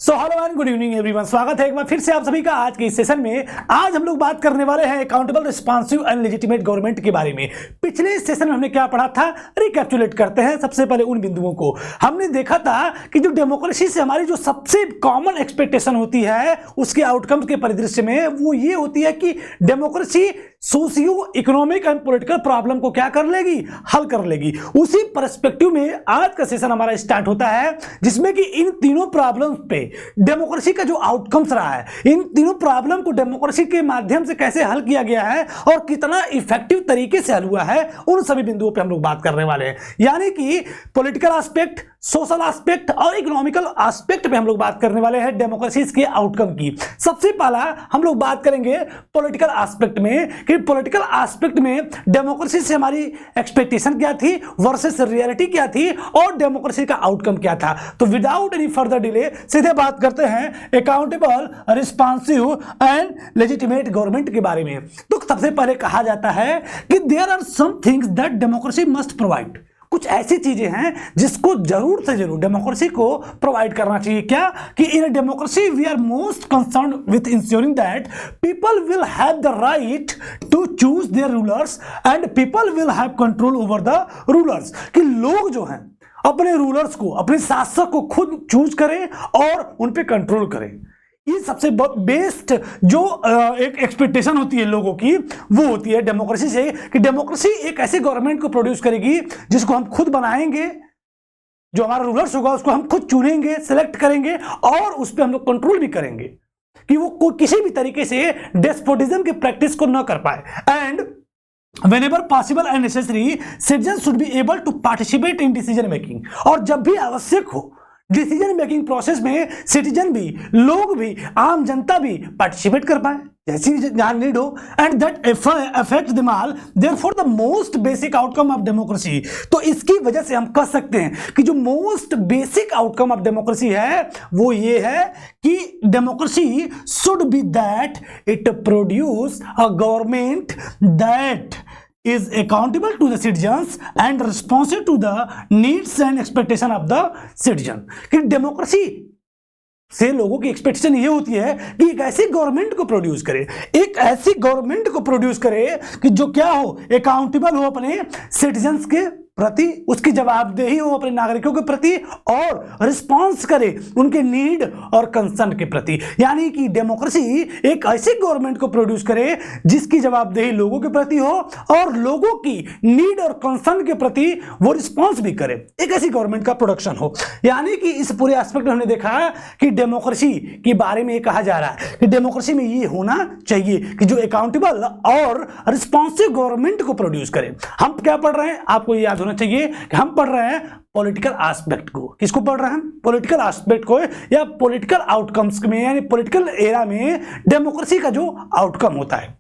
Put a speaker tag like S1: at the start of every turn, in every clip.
S1: So hello and good evening everyone, स्वागत है एक बार फिर से आप सभी का आज के इस सेशन में। आज हम लोग बात करने वाले हैं accountable, responsive and legitimate government के बारे में। पिछले सेशन में हमने क्या पढ़ा था, रिकैप्चुलेट करते हैं। सबसे पहले उन बिंदुओं को हमने देखा था कि जो डेमोक्रेसी से हमारी जो सबसे कॉमन एक्सपेक्टेशन होती है उसके आउटकम्स के परिदृश्य में वो ये होती है कि democracy socio economic and political problem को क्या कर लेगी, हल कर लेगी। उसी पर्सपेक्टिव में आज का सेशन हमारा स्टार्ट होता है, जिसमें कि इन तीनों प्रॉब्लम्स पे डेमोक्रेसी का जो आउटकम्स रहा है, इन तीनों प्रॉब्लम को डेमोक्रेसी के माध्यम से कैसे हल किया गया है और कितना इफेक्टिव तरीके से हल हुआ है, उन सभी बिंदुओं पे हम लोग बात करने वाले हैं। यानी कि पॉलिटिकल एस्पेक्ट, सोशल एस्पेक्ट और इकोनॉमिकल एस्पेक्ट पे हम लोग बात करने वाले हैं डेमोक्रेसी के आउटकम की। सबसे पहला हम लोग बात करेंगे पॉलिटिकल एस्पेक्ट में कि पॉलिटिकल एस्पेक्ट में डेमोक्रेसी से हमारी एक्सपेक्टेशन क्या थी वर्सेस रियलिटी क्या थी और डेमोक्रेसी का आउटकम क्या था। तो विदाउट एनी फर्दर डिले सीधे बात करते हैं accountable, responsive and legitimate government के बारे में। तो सबसे पहले कहा जाता है कि there are some things that democracy must provide. कुछ ऐसी चीजें हैं जिसको जरूर से जरूर डेमोक्रेसी को प्रोवाइड करना चाहिए। क्या कि in democracy we are most concern with ensuring that people will have the right to choose their rulers and people will have control over the rulers. कि लोग जो हैं अपने रूलर्स को, अपने शासक को खुद चूज करें और उन पे कंट्रोल करें। ये सबसे बेस्ट जो एक एक्सपेक्टेशन होती है लोगों की, वो होती है डेमोक्रेसी से कि डेमोक्रेसी एक ऐसे गवर्नमेंट को प्रोड्यूस करेगी जिसको हम खुद बनाएंगे, जो हमारा रूलर्स होगा उसको हम खुद चुनेंगे, सेलेक्ट करेंगे और उस पर हम लोग कंट्रोल भी करेंगे कि वो किसी भी तरीके से डेस्पोटिज्म की प्रैक्टिस को न कर पाए। And whenever possible and necessary, citizens should be able to participate in decision making। और जब भी आवश्यक हो डिसीजन मेकिंग प्रोसेस में सिटीजन भी, लोग भी, आम जनता भी पार्टिसिपेट कर पाए जैसी नीड हो and that affect them all, therefore the most basic outcome of democracy. तो इसकी वजह से हम कह सकते हैं कि जो most basic outcome of democracy है वो ये है कि democracy should be that it produce a government that is accountable to the citizens and responsive to the needs and expectation of the citizen। कि डेमोक्रेसी से लोगों की एक्सपेक्टेशन ये होती है कि एक ऐसी गवर्नमेंट को प्रोड्यूस करे, एक ऐसी गवर्नमेंट को प्रोड्यूस करे कि जो क्या हो, अकाउंटेबल हो अपने सिटीजन्स के प्रति, उसकी जवाबदेही हो अपने नागरिकों के प्रति और रिस्पॉन्स करे उनके नीड और कंसर्न के प्रति। यानी कि डेमोक्रेसी एक ऐसी गवर्नमेंट को प्रोड्यूस करे जिसकी जवाबदेही लोगों के प्रति हो और लोगों की नीड और कंसर्न के प्रति वो रिस्पॉन्स भी करे, एक ऐसी गवर्नमेंट का प्रोडक्शन हो। यानी कि इस पूरे एस्पेक्ट में हमने देखा कि डेमोक्रेसी के बारे में ये कहा जा रहा है कि डेमोक्रेसी में ये होना चाहिए कि जो अकाउंटेबल और रिस्पॉन्सिव गवर्नमेंट को प्रोड्यूस करे। हम क्या पढ़ रहे हैं, आपको याद होना चाहिए कि हम पढ़ रहे हैं पॉलिटिकल एस्पेक्ट को। किसको पढ़ रहे हैं, पॉलिटिकल एस्पेक्ट को, या पॉलिटिकल आउटकम्स में, यानी पॉलिटिकल एरा में डेमोक्रेसी का जो आउटकम होता है।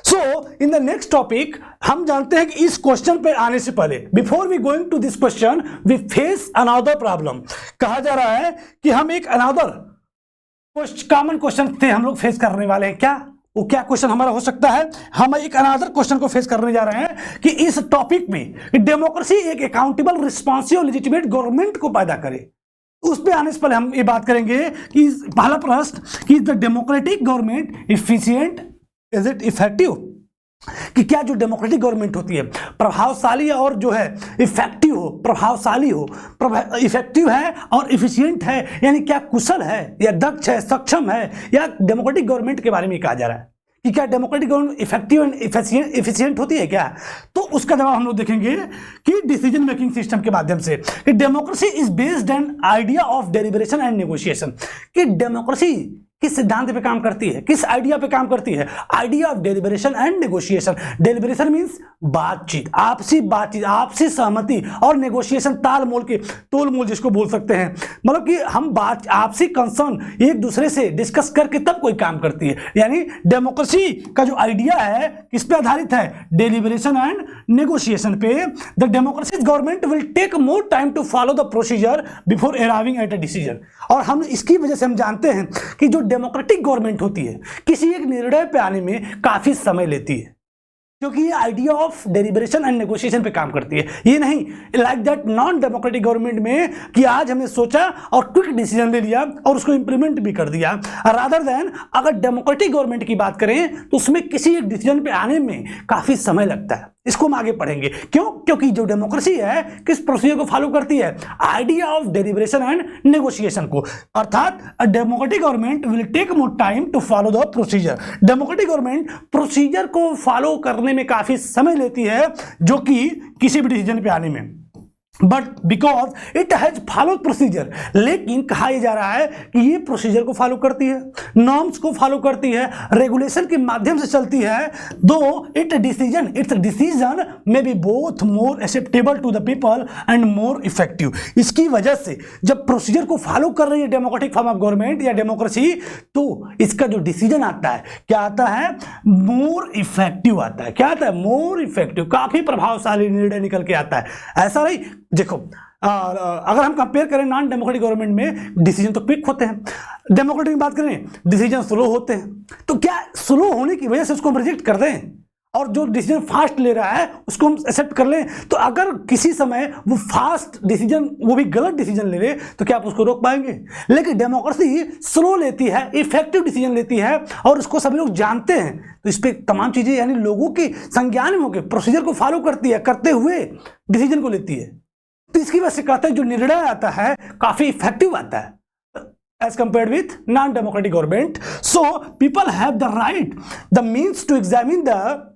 S1: सो इन द नेक्स्ट टॉपिक हम जानते हैं कि इस क्वेश्चन पे आने से पहले, before we going to this question, we face another problem. कहा जा रहा है कि हम एक अनदर कॉमन क्वेश्चन थे हम लोग फेस करने वाले हैं। क्या वो क्या क्वेश्चन हमारा हो सकता है, हम एक अनदर क्वेश्चन को फेस करने जा रहे हैं कि इस टॉपिक में डेमोक्रेसी एक अकाउंटेबल, रिस्पॉन्सिव, लेजिटिमेट गवर्नमेंट को पैदा करे। उस पे आने से पहले हम ये बात करेंगे कि पहला प्रश्न कि the democratic government efficient, is it effective. कि क्या जो डेमोक्रेटिक गवर्नमेंट होती है प्रभावशाली और जो है इफेक्टिव हो, प्रभावशाली हो, इफेक्टिव है और इफिशिएंट है, यानी क्या कुशल है या दक्ष है, सक्षम है, या डेमोक्रेटिक गवर्नमेंट के बारे में कहा जा रहा है कि क्या democratic government effective and efficient होती है क्या। तो उसका जवाब हम लोग देखेंगे कि डिसीजन मेकिंग सिस्टम के माध्यम से कि democracy is based an idea of deliberation and negotiation. कि डेमोक्रेसी किस सिद्धांत पे काम करती है, किस आइडिया पे काम करती है, idea of deliberation and negotiation. Deliberation means बातचीत, आपसी बातचीत, आपसी सहमति, और नेगोशिएशन ताल मोल के, तोल मोल जिसको बोल सकते हैं, मतलब कि हम बात, आपसी कंसर्न एक दूसरे से डिस्कस करके तब कोई काम करती है। यानी डेमोक्रेसी का जो आइडिया है किस पे आधारित है, डेलिब्रेशन एंड नेगोशिएशन पे। The democracy government will take more time to follow the procedure before arriving at a decision. और हम इसकी वजह से हम जानते हैं कि जो डेमोक्रेटिक गवर्नमेंट होती है किसी एक निर्णय पे आने में काफी समय लेती है। क्योंकि ये idea of deliberation and negotiation पे काम करती है। ये नहीं like that non democratic government में कि आज हमने सोचा और क्विक डिसीजन ले लिया और उसको इंप्लीमेंट भी कर दिया, रादर देन अगर डेमोक्रेटिक गवर्नमेंट की बात करें तो उसमें किसी एक डिसीजन पे आने में काफी समय लगता है। इसको हम आगे पढ़ेंगे। क्यों? क्योंकि जो डेमोक्रेसी है किस प्रोसीजर को फॉलो करती है? Idea of deliberation and negotiation को। अर्थात a democratic government will take more time to follow the procedure. Democratic government procedure को फॉलो करने में काफी समय लेती है, जो कि किसी भी डिसीजन पे आने में, but because it has follow procedure. लेकिन कहा यह जा रहा है कि ये प्रोसीजर को फॉलो करती है, नॉर्म्स को फॉलो करती है, रेगुलेशन के माध्यम से चलती है, दो its decision may be both more acceptable to the people and more effective. इसकी वजह से जब प्रोसीजर को फॉलो कर रही है डेमोक्रेटिक फॉर्म ऑफ गवर्नमेंट या डेमोक्रेसी, तो इसका जो डिसीजन आता है क्या आता है? मोर इफेक्टिव आता है। क्या आता है? मोर इफेक्टिव, काफी प्रभावशाली निर्णय निकल के आता है। ऐसा नहीं, देखो अगर हम कंपेयर करें नॉन डेमोक्रेटिक गवर्नमेंट में डिसीजन तो क्विक होते हैं, डेमोक्रेटिक की बात करें डिसीजन स्लो होते हैं। तो क्या स्लो होने की वजह से उसको हम रिजेक्ट कर दें और जो डिसीजन फास्ट ले रहा है उसको हम एक्सेप्ट कर लें? तो अगर किसी समय वो फास्ट डिसीजन, वो भी गलत डिसीजन ले ले, तो क्या आप उसको रोक पाएंगे? लेकिन डेमोक्रेसी स्लो लेती है, इफेक्टिव डिसीजन लेती है और उसको सभी लोग जानते हैं। तो इस पर तमाम चीजें यानी लोगों के संज्ञान में होकर प्रोसीजर को फॉलो करती है, करते हुए डिसीजन को लेती है। तो इसकी वजह से कहते हैं जो निर्णय आता है काफी इफेक्टिव आता है as compared with non-democratic government. So people have the right, the means to examine the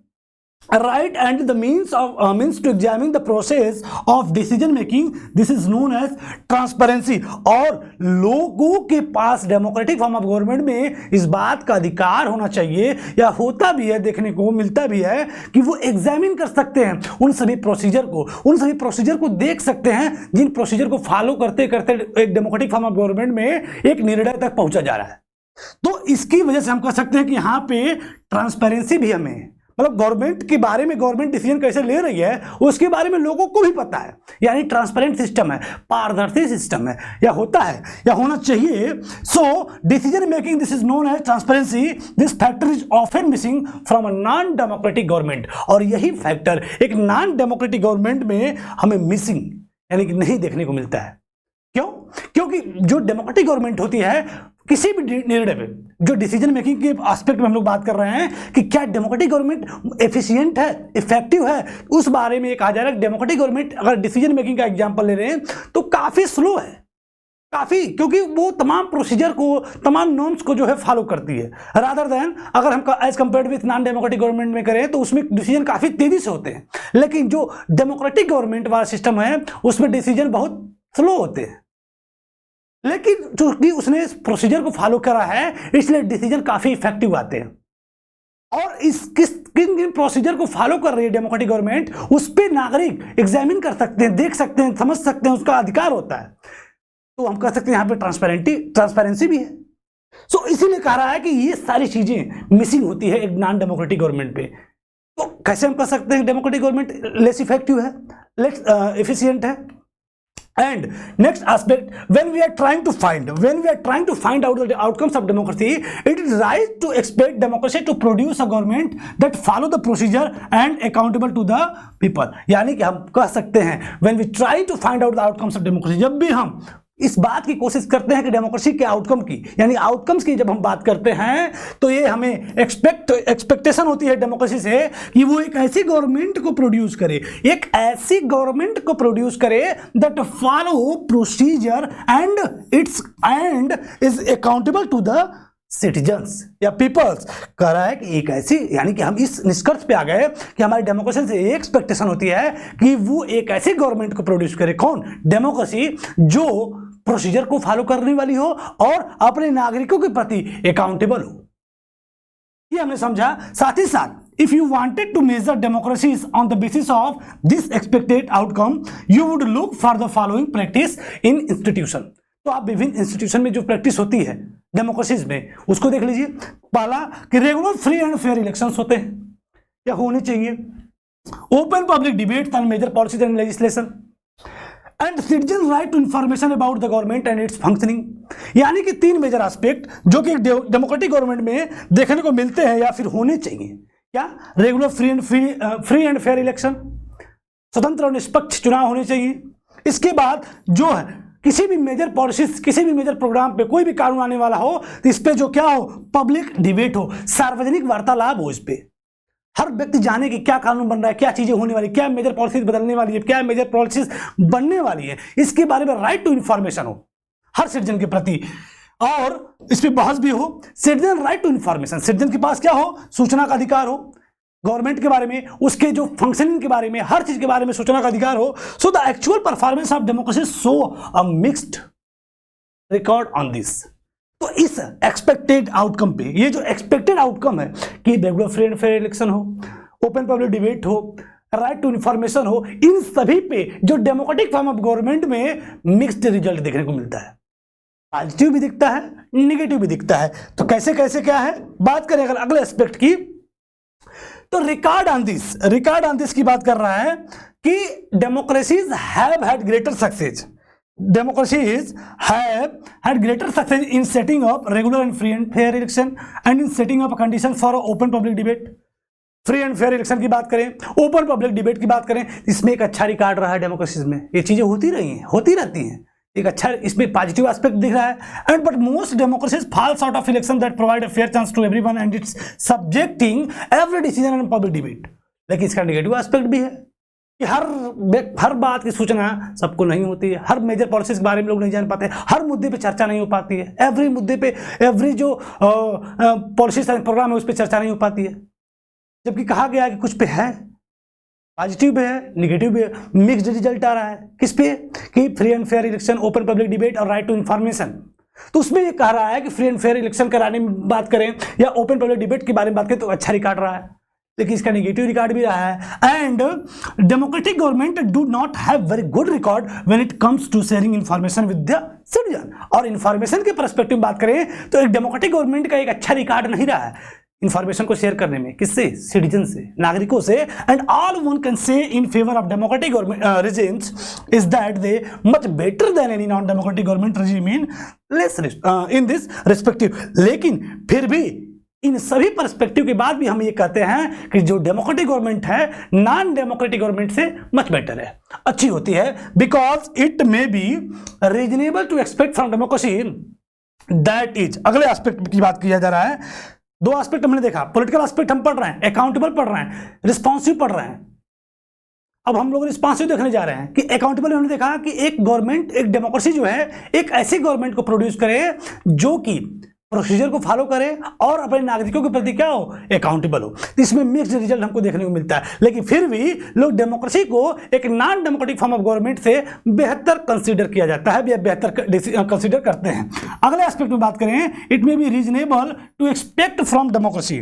S1: right and the means to examine the process of decision making. This is known as transparency. और लोगों के पास democratic form of government में इस बात का अधिकार होना चाहिए, या होता भी है, देखने को मिलता भी है कि वो एग्जामिन कर सकते हैं उन सभी प्रोसीजर को देख सकते हैं जिन प्रोसीजर को फॉलो करते करते एक डेमोक्रेटिक फॉर्म ऑफ गवर्नमेंट में एक निर्णय तक पहुंचा जा रहा है। तो इसकी वजह से हम कह सकते हैं कि यहाँ पे ट्रांसपेरेंसी भी हमें, मतलब गवर्नमेंट के बारे में, गवर्नमेंट डिसीजन कैसे ले रही है उसके बारे में लोगों को भी पता है, यानी ट्रांसपेरेंट सिस्टम है, पारदर्शी सिस्टम है, या होता है या होना चाहिए। So decision making, this is known as transparency. This factor is often missing from a non democratic government. और यही फैक्टर एक नॉन डेमोक्रेटिक गवर्नमेंट में हमें मिसिंग यानी कि नहीं देखने को मिलता है। क्यों? क्योंकि जो डेमोक्रेटिक गवर्नमेंट होती है किसी भी निर्णय पे, जो डिसीजन मेकिंग के एस्पेक्ट में हम लोग बात कर रहे हैं कि क्या डेमोक्रेटिक गवर्नमेंट एफिशिएंट है, इफेक्टिव है, उस बारे में कहा जा रहा है। डेमोक्रेटिक गवर्नमेंट अगर डिसीजन मेकिंग का एग्जांपल ले रहे हैं तो काफी स्लो है, काफी, क्योंकि वो तमाम प्रोसीजर को, तमाम नॉर्म्स को जो है फॉलो करती है, रादर देन अगर हम as compared with non democratic government में करें तो उसमें डिसीजन काफी तेजी से होते हैं। लेकिन जो डेमोक्रेटिक गवर्नमेंट वाला सिस्टम है उसमें डिसीजन बहुत स्लो होते हैं। लेकिन चूंकि उसने इस प्रोसीजर को फॉलो करा है इसलिए डिसीजन काफी इफेक्टिव आते हैं। और इस किन प्रोसीजर को फॉलो कर रही है डेमोक्रेटिक गवर्नमेंट, उस पर नागरिक एग्जामिन कर सकते हैं, देख सकते हैं, समझ सकते हैं, उसका अधिकार होता है। तो हम कह सकते हैं यहाँ पे ट्रांसपेरेंसी भी है। सो इसीलिए कह रहा है कि ये सारी चीजें मिसिंग होती है एक नॉन डेमोक्रेटिक गवर्नमेंट पे। तो कैसे हम कह सकते हैं डेमोक्रेटिक गवर्नमेंट लेस इफेक्टिव है, लेस एफिशिएंट है? And next aspect, when we are trying to find out the outcomes of democracy, it is right to expect democracy to produce a government that follow the procedure and accountable to the people. यानी कि हम कह सकते हैं when we try to find out the outcomes of democracy, जब भी हम इस बात की कोशिश करते हैं कि डेमोक्रेसी के आउटकम की, यानी आउटकम्स की जब हम बात करते हैं तो ये हमें एक्सपेक्टेशन होती है डेमोक्रेसी से कि वो एक ऐसी गवर्नमेंट को प्रोड्यूस करे that follow procedure and is accountable to the citizens या पीपल्स। कह रहा है कि एक ऐसी, यानी कि हम इस निष्कर्ष पे आ गए कि हमारी डेमोक्रेसी से एक एक्सपेक्टेशन होती है कि वो एक ऐसी गवर्नमेंट को प्रोड्यूस करे। कौन? डेमोक्रेसी, जो प्रोसीजर को फॉलो करने वाली हो और अपने नागरिकों के प्रति अकाउंटेबल हो। ये हमने समझा। साथ ही साथ if you wanted to measure democracy on the basis of this expected outcome you would look for the following practice in institution. तो आप विभिन्न इंस्टीट्यूशन में जो प्रैक्टिस होती है डेमोक्रेसीज में उसको देख लीजिए। पहला कि regular free and fair elections होते हैं या होने चाहिए, open public debates on major policies and legislation, and citizen right to information about the government and its functioning. यानी कि तीन मेजर एस्पेक्ट जो कि डेमोक्रेटिक गवर्नमेंट में देखने को मिलते हैं या फिर होने चाहिए। क्या? Regular free and fair election, स्वतंत्र और निष्पक्ष चुनाव होने चाहिए। इसके बाद जो है किसी भी मेजर पॉलिसीज, किसी भी मेजर प्रोग्राम पे कोई भी कानून आने वाला हो तो इस पे जो क्या हो, पब्लिक डिबेट हो, सार्वजनिक वार्तालाप हो, इस पे हर व्यक्ति जाने कि क्या कानून बन रहा है, क्या चीजें होने वाली, क्या मेजर पॉलिसीज बदलने वाली है, क्या मेजर पॉलिसीज बनने वाली है, इसके बारे में राइट टू इंफॉर्मेशन हो हर सिटीजन के प्रति, और इस पे बहस भी हो। Citizen right to information, citizen के पास क्या हो, सूचना का अधिकार हो, गवर्नमेंट के बारे में, उसके जो फंक्शनिंग के बारे में, हर चीज के बारे में सूचना का अधिकार हो। So the actual performance of democracy show a mixed record on this. तो इस एक्सपेक्टेड आउटकम पे, ये जो एक्सपेक्टेड आउटकम है कि regular free and fair election हो, ओपन पब्लिक डिबेट हो, राइट टू इंफॉर्मेशन हो, इन सभी पे जो डेमोक्रेटिक फॉर्म ऑफ गवर्नमेंट में मिक्स्ड रिजल्ट देखने को मिलता है। पॉजिटिव भी दिखता है, नेगेटिव भी दिखता है। तो कैसे कैसे क्या है, बात करें अगर अगले एस्पेक्ट की, तो रिकॉर्ड ऑन दिस की बात कर रहा है कि democracies have had greater success, democracies have had greater success in setting up regular and free and fair election and in setting up a condition for open public debate। Free and fair election की बात करें, open public debate की बात करें, इसमें एक अच्छा record रहा है डेमोक्रेसीज में। ये चीजें होती रही हैं, होती रहती हैं, एक अच्छा इसमें पॉजिटिव एस्पेक्ट दिख रहा है। And but most democracies falls out of election that provide a fair chance to everyone and its subjecting every decision in public debate. लेकिन इसका नेगेटिव एस्पेक्ट भी है कि हर बात की सूचना सबको नहीं होती है, हर मेजर पॉलिसीज के बारे में लोग नहीं जान पाते, हर मुद्दे पे चर्चा नहीं हो पाती है, एवरी मुद्दे पे, एवरी जो पॉलिसीज प्रोग्राम है उस पर चर्चा नहीं हो पाती है। जबकि कहा गया है कि कुछ पे है, पॉजिटिव भी है, निगेटिव भी है, मिक्स्ड रिजल्ट आ रहा है। किस पे? कि free and fair election, open public debate और राइट टू इंफॉर्मेशन। तो उसमें ये कह रहा है कि फ्री एंड फेयर इलेक्शन कराने में बात करें या ओपन पब्लिक डिबेट के बारे में बात करें तो अच्छा रिकॉर्ड रहा है, लेकिन इसका नेगेटिव रिकॉर्ड भी रहा है। And democratic government do not have very good record when it comes to sharing information with the citizen. और इंफॉर्मेशन के पर्सपेक्टिव में बात करें तो एक डेमोक्रेटिक गवर्नमेंट का एक अच्छा रिकॉर्ड नहीं रहा है इंफॉर्मेशन को शेयर करने में। किससे? सिटीजन से, नागरिकों से। And all one can say in favour of democratic regimes is that they much better than any non democratic government regime in less in this respective। लेकिन फिर भी इन सभी पर्सपेक्टिव के बाद भी हम ये कहते हैं कि जो डेमोक्रेटिक गवर्नमेंट है नॉन डेमोक्रेटिक गवर्नमेंट से मच बेटर है, अच्छी होती है। Because it may be reasonable to expect from democracy that is. अगले एस्पेक्ट की बात किया जा रहा है, दो एस्पेक्ट हमने देखा, पॉलिटिकल एस्पेक्ट हम पढ़ रहे हैं, अकाउंटेबल पढ़ रहे हैं, रिस्पॉन्सिव पढ़ रहे हैं। अब हम लोग रिस्पॉन्सिव देखने जा रहे हैं कि अकाउंटेबल हमने देखा कि एक गवर्नमेंट, एक डेमोक्रेसी जो है एक ऐसी गवर्नमेंट को प्रोड्यूस करे जो कि प्रोसीजर को फॉलो करे और अपने नागरिकों के प्रति क्या हो, अकाउंटेबल हो। तो इसमें मिक्स्ड रिजल्ट हमको देखने को मिलता है। लेकिन फिर भी लोग डेमोक्रेसी को एक non democratic form of government से बेहतर कंसीडर किया जाता है या बेहतर कंसीडर करते हैं। अगले एस्पेक्ट में बात करें, it may be reasonable to expect from democracy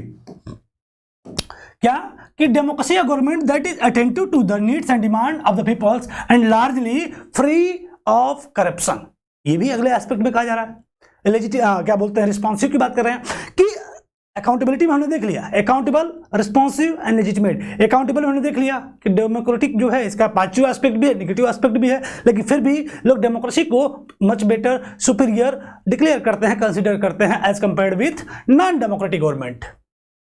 S1: क्या कि democracy a government that is attentive to the needs and demand of the peoples and largely free of corruption. ये भी अगले एस्पेक्ट में कहा जा रहा है। क्या बोलते हैं, रिस्पॉन्सिव की बात कर रहे हैं कि अकाउंटेबिलिटी में हमने देख लिया, accountable, responsive and legitimate. Accountable हमने देख लिया कि डेमोक्रेटिक जो है इसका पॉजिटिव एस्पेक्ट भी है, नेगेटिव एस्पेक्ट भी है, लेकिन फिर भी लोग डेमोक्रेसी को मच बेटर, सुपीरियर डिक्लेयर करते हैं, कंसिडर करते हैं as compared with non democratic government.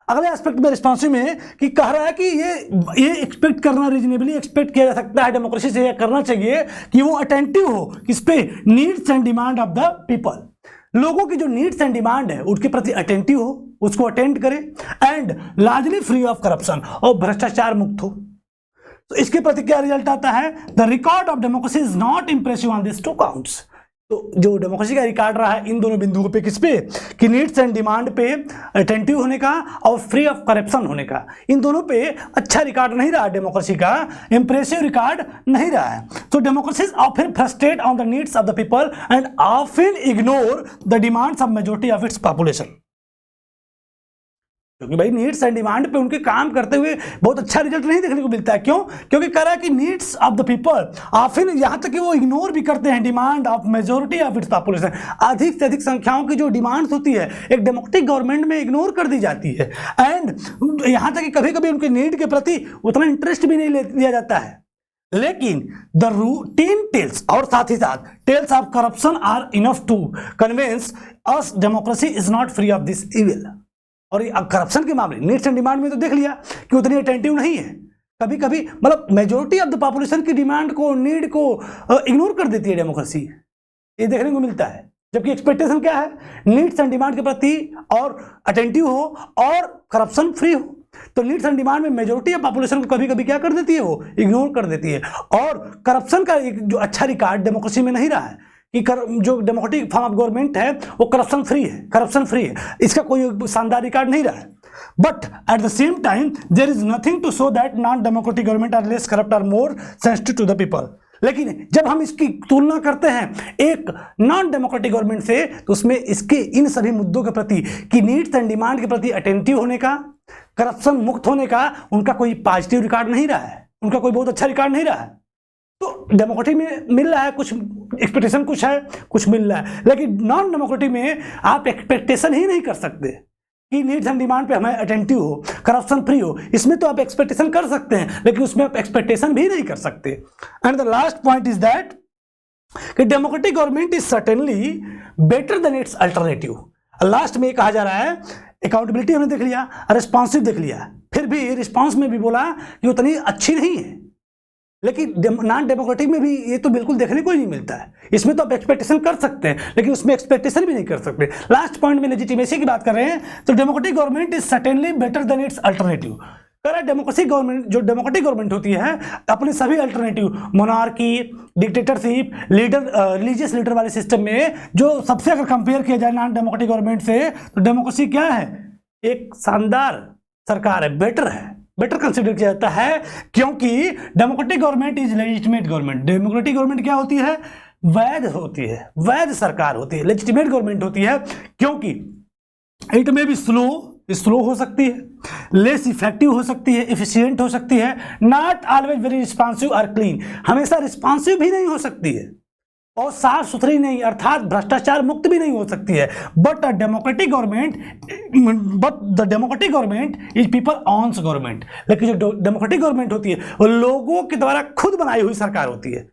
S1: अगले एस्पेक्ट में रिस्पॉन्सिव में कि कह रहा है कि ये एक्सपेक्ट करना, रीजनेबली एक्सपेक्ट किया जा सकता है डेमोक्रेसी से, यह करना चाहिए कि वो अटेंटिव हो किस पे, needs and demand of the people. लोगों की जो नीड्स एंड डिमांड है उसके प्रति अटेंटिव हो, उसको अटेंड करे, and largely free of corruption, और भ्रष्टाचार मुक्त हो। तो इसके प्रति क्या रिजल्ट आता है, the record of democracy is not impressive on this two counts. तो जो डेमोक्रेसी का रिकॉर्ड रहा है इन दोनों बिंदुओं पे, किस पे, कि नीड्स एंड डिमांड पे अटेंटिव होने का और फ्री ऑफ करप्शन होने का, इन दोनों पे अच्छा रिकॉर्ड नहीं रहा डेमोक्रेसी का, इंप्रेसिव रिकॉर्ड नहीं रहा है। तो democracy often frustrate on the needs of the people and often ignore the demands of majority of its population. क्योंकि भाई नीड्स एंड डिमांड पे उनके काम करते हुए बहुत अच्छा रिजल्ट नहीं देखने को मिलता है। क्यों? क्योंकि कह रहा है कि needs of the people often, यहां तक कि वो इग्नोर भी करते हैं demand of majority of its population. अधिक से अधिक संख्याओं की जो डिमांड्स होती है एक डेमोक्रेटिक गवर्नमेंट में इग्नोर कर दी जाती है, एंड यहां तक कि कभी कभी उनके नीड के प्रति उतना इंटरेस्ट भी नहीं लिया जाता है। लेकिन द रूटीन टेल्स, और साथ ही साथ tales of corruption are enough to convince us democracy is not free of this evil. और करप्शन के मामले नीड्स एंड डिमांड में तो देख लिया कि उतनी अटेंटिव नहीं है, कभी कभी मतलब मेजोरिटी ऑफ द पॉपुलेशन की डिमांड को, नीड को इग्नोर कर देती है डेमोक्रेसी, ये देखने को मिलता है। जबकि एक्सपेक्टेशन क्या है, नीड्स एंड डिमांड के प्रति और अटेंटिव हो और करप्शन फ्री हो। तो नीड्स एंड डिमांड में मेजोरिटी ऑफ पॉपुलेशन को कभी कभी क्या कर देती है, वो इग्नोर कर देती है। और करप्शन का एक जो अच्छा रिकॉर्ड डेमोक्रेसी में नहीं रहा है कि जो डेमोक्रेटिक फॉर्म ऑफ गवर्नमेंट है वो करप्शन फ्री है, इसका कोई शानदार रिकॉर्ड नहीं रहा है। But at the same time there is nothing to show that non democratic government are less corrupt और more sensitive to the people. लेकिन जब हम इसकी तुलना करते हैं एक नॉन डेमोक्रेटिक गवर्नमेंट से, तो उसमें इसके इन सभी मुद्दों के प्रति कि नीड्स एंड डिमांड के प्रति अटेंटिव होने का, करप्शन मुक्त होने का उनका कोई पॉजिटिव रिकॉर्ड नहीं रहा है, उनका कोई बहुत अच्छा रिकॉर्ड नहीं रहा है। तो डेमोक्रेटिक में मिल रहा है कुछ एक्सपेक्टेशन, कुछ है कुछ मिल रहा है, लेकिन नॉन डेमोक्रेटिक में आप एक्सपेक्टेशन ही नहीं कर सकते कि नीड्स एंड डिमांड पे हमें अटेंटिव हो, करप्शन फ्री हो। इसमें तो आप एक्सपेक्टेशन कर सकते हैं, लेकिन उसमें आप एक्सपेक्टेशन भी नहीं कर सकते। And the last point is that कि democratic government is certainly better than its alternative. Last में कहा जा रहा है अकाउंटेबिलिटी हमने देख लिया, रिस्पॉन्सिव देख लिया, फिर भी रिस्पॉन्स में भी बोला कि उतनी अच्छी नहीं है। लेकिन नॉन डेमोक्रेटिक में भी ये तो बिल्कुल देखने को ही नहीं मिलता है। इसमें तो आप एक्सपेक्टेशन कर सकते हैं, लेकिन उसमें एक्सपेक्टेशन भी नहीं कर सकते। लास्ट पॉइंट में लेजिटिमेसी की बात कर रहे हैं, तो democratic government is certainly better than its alternative. Democracy government, जो डेमोक्रेटिक गवर्नमेंट होती है, अपने सभी alternative monarchy, dictatorship, religious leader वाले सिस्टम में जो सबसे अगर कंपेयर किया जाए नॉन डेमोक्रेटिक गवर्नमेंट से, तो डेमोक्रेसी क्या है, एक शानदार सरकार है, बेटर कंसिडर किया जाता है, क्योंकि democratic government is legitimate government. Democratic government क्या होती है, वैध होती है, वैध सरकार होती है, लेजिटिमेट गवर्नमेंट होती है, क्योंकि इट में भी स्लो हो सकती है, लेस इफेक्टिव हो सकती है, एफिशिएंट हो सकती है, नॉट ऑलवेज वेरी रिस्पॉन्सिव और क्लीन, हमेशा रिस्पॉन्सिव भी नहीं हो सकती है और साफ सुथरी नहीं, अर्थात भ्रष्टाचार मुक्त भी नहीं हो सकती है। But the democratic government is people owns government. लेकिन जो डेमोक्रेटिक गवर्नमेंट होती है वो लोगों के द्वारा खुद बनाई हुई सरकार होती है।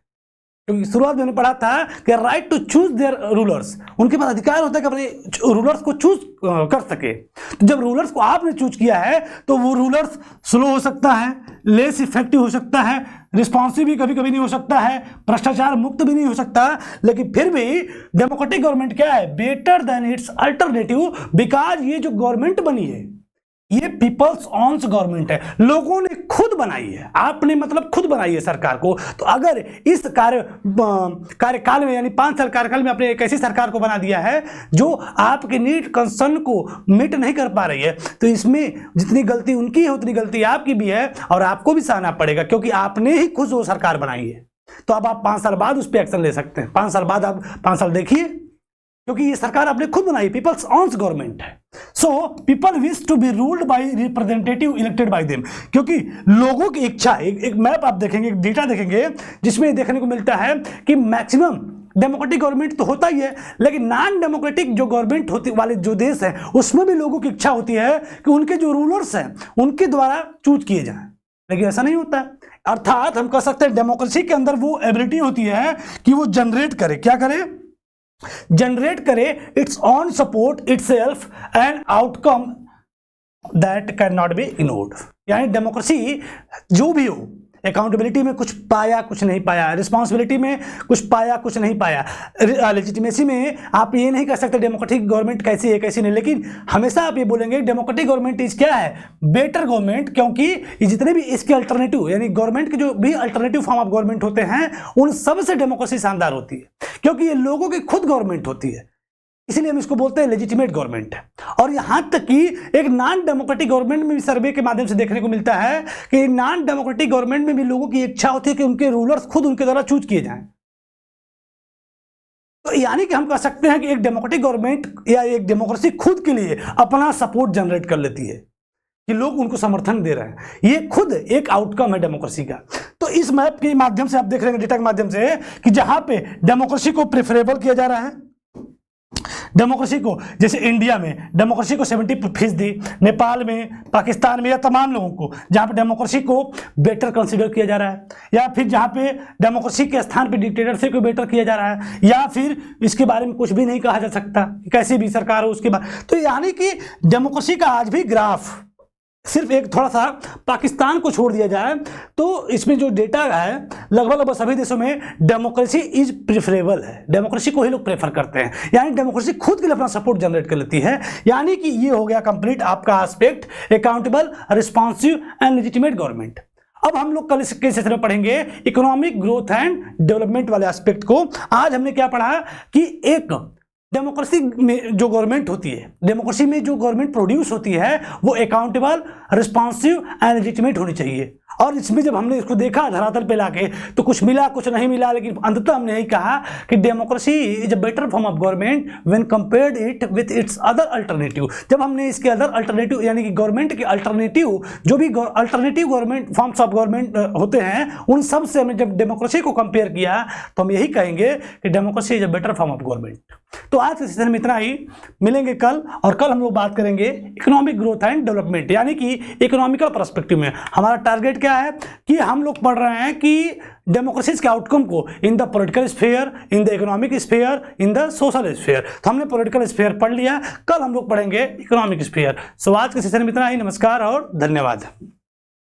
S1: क्योंकि शुरुआत में पढ़ा था कि right to choose their rulers, उनके पास अधिकार होता है कि अपने रूलर्स को चूज कर सके। तो जब रूलर्स को आपने चूज किया है, तो वो रूलर्स स्लो हो सकता है, लेस इफेक्टिव हो सकता है, रिस्पॉन्सिव भी कभी कभी नहीं हो सकता है, भ्रष्टाचार मुक्त भी नहीं हो सकता, लेकिन फिर भी डेमोक्रेटिक गवर्नमेंट क्या है, better than its alternative, because ये जो गवर्नमेंट बनी है ये पीपल्स ऑन्स गवर्नमेंट है, लोगों ने खुद बनाई है, आपने मतलब खुद बनाई है सरकार को। तो अगर इस कार्यकाल में यानी 5 साल कार्यकाल में आपने एक ऐसी सरकार को बना दिया है जो आपके नीड कंसर्न को मीट नहीं कर पा रही है, तो इसमें जितनी गलती उनकी है उतनी गलती आपकी भी है और आपको भी सहना पड़ेगा, क्योंकि आपने ही खुद वो सरकार बनाई है। तो अब आप 5 साल बाद उस पर एक्शन ले सकते हैं। 5 साल बाद आप 5 साल देखिए, क्योंकि ये सरकार आपने खुद बनाई, पीपल्स ऑन्स गवर्नमेंट है। So people wish to be ruled by representative elected by them, क्योंकि लोगों की इच्छा, एक मैप आप देखेंगे, एक डेटा देखेंगे, जिसमें देखने को मिलता है कि मैक्सिमम डेमोक्रेटिक गवर्नमेंट तो होता ही है, लेकिन नॉन डेमोक्रेटिक जो गवर्नमेंट होती वाले जो देश हैं उसमें भी लोगों की इच्छा होती है कि उनके जो रूलर्स हैं उनके द्वारा चूज किए जाएं, लेकिन ऐसा नहीं होता है। अर्थात हम कह सकते हैं डेमोक्रेसी के अंदर वो एबिलिटी होती है कि वो जनरेट करे, क्या करे, जनरेट करे it's on support itself and outcome that can not be ignored. यानी डेमोक्रेसी जो भी हो, अकाउंटेबिलिटी में कुछ पाया कुछ नहीं पाया, रिस्पॉन्सिबिलिटी में कुछ पाया कुछ नहीं पाया, लेजिटिमेसी में आप ये नहीं कह सकते डेमोक्रेटिक गवर्नमेंट कैसी है कैसी नहीं, लेकिन हमेशा आप ये बोलेंगे डेमोक्रेटिक गवर्नमेंट इज क्या है, बेटर गवर्नमेंट, क्योंकि जितने भी इसके अल्टरनेटिव यानी गवर्नमेंट के जो भी अल्टरनेटिव फॉर्म ऑफ गवर्नमेंट होते हैं उन सब से डेमोक्रेसी शानदार होती है, क्योंकि ये लोगों की खुद गवर्नमेंट होती है, इसलिए हम इसको बोलते हैं लेजिटिमेट गवर्नमेंट। और यहां तक कि एक नॉन डेमोक्रेटिक गवर्नमेंट में भी सर्वे के माध्यम से देखने को मिलता है कि नॉन डेमोक्रेटिक गवर्नमेंट में भी लोगों की इच्छा होती है कि उनके रूलर्स खुद उनके द्वारा चूज किए जाएं। तो यानी कि हम कह सकते हैं कि एक डेमोक्रेटिक गवर्नमेंट या एक डेमोक्रेसी खुद के लिए अपना सपोर्ट जनरेट कर लेती है कि लोग उनको समर्थन दे रहे हैं, ये खुद एक आउटकम है डेमोक्रेसी का। तो इस मैप के माध्यम से आप देख रहे हैं, डेटा के माध्यम से, कि जहां पे डेमोक्रेसी को प्रेफरेबल किया जा रहा है, डेमोक्रेसी को, जैसे इंडिया में डेमोक्रेसी को 70%, नेपाल में, पाकिस्तान में, या तमाम लोगों को जहाँ पे डेमोक्रेसी को बेटर कंसिडर किया जा रहा है, या फिर जहाँ पे डेमोक्रेसी के स्थान पे डिक्टेटरशिप को बेटर किया जा रहा है, या फिर इसके बारे में कुछ भी नहीं कहा जा सकता, कैसी भी सरकार हो उसके बाद। तो यानी कि डेमोक्रेसी का आज भी ग्राफ, सिर्फ एक थोड़ा सा पाकिस्तान को छोड़ दिया जाए तो इसमें जो डेटा है लगभग सभी देशों में डेमोक्रेसी इज प्रेफरेबल है, डेमोक्रेसी को ही लोग प्रेफर करते हैं, यानी डेमोक्रेसी खुद के लिए अपना सपोर्ट जनरेट कर लेती है। यानी कि ये हो गया कंप्लीट आपका aspect accountable, responsive and legitimate government. अब हम लोग कल इसके सेशन में पढ़ेंगे इकोनॉमिक ग्रोथ एंड डेवलपमेंट वाले एस्पेक्ट को। आज हमने क्या पढ़ा कि एक डेमोक्रेसी में जो गवर्नमेंट होती है, डेमोक्रेसी में जो गवर्नमेंट प्रोड्यूस होती है वो अकाउंटेबल, रिस्पॉन्सिव एंड लेजिटिमेट होनी चाहिए। और इसमें जब हमने इसको देखा धरातल पे लाके तो कुछ मिला कुछ नहीं मिला, लेकिन अंततः हमने यही कहा कि democracy is a better form of government when compared it with its other alternative. जब हमने इसके अदर अल्टरनेटिव यानी कि गवर्नमेंट के अल्टरनेटिव जो भी alternative government forms of government होते हैं उन सब से हमने जब डेमोक्रेसी को कंपेयर किया तो हम यही कहेंगे कि democracy is a better form of government. तो आज के सेशन में इतना ही, मिलेंगे कल, और कल हम लोग बात करेंगे इकोनॉमिक ग्रोथ एंड डेवलपमेंट, यानी कि इकोनॉमिकल पर्सपेक्टिव में हमारा टारगेट क्या है कि हम लोग पढ़ रहे हैं कि डेमोक्रेसी के आउटकम को in the political sphere, in the economic sphere, in the social sphere. तो हमने पॉलिटिकल स्फीयर पढ़ लिया, कल हम लोग पढ़ेंगे इकोनॉमिक स्फीयर। सो आज के सेशन में इतना ही, नमस्कार और धन्यवाद।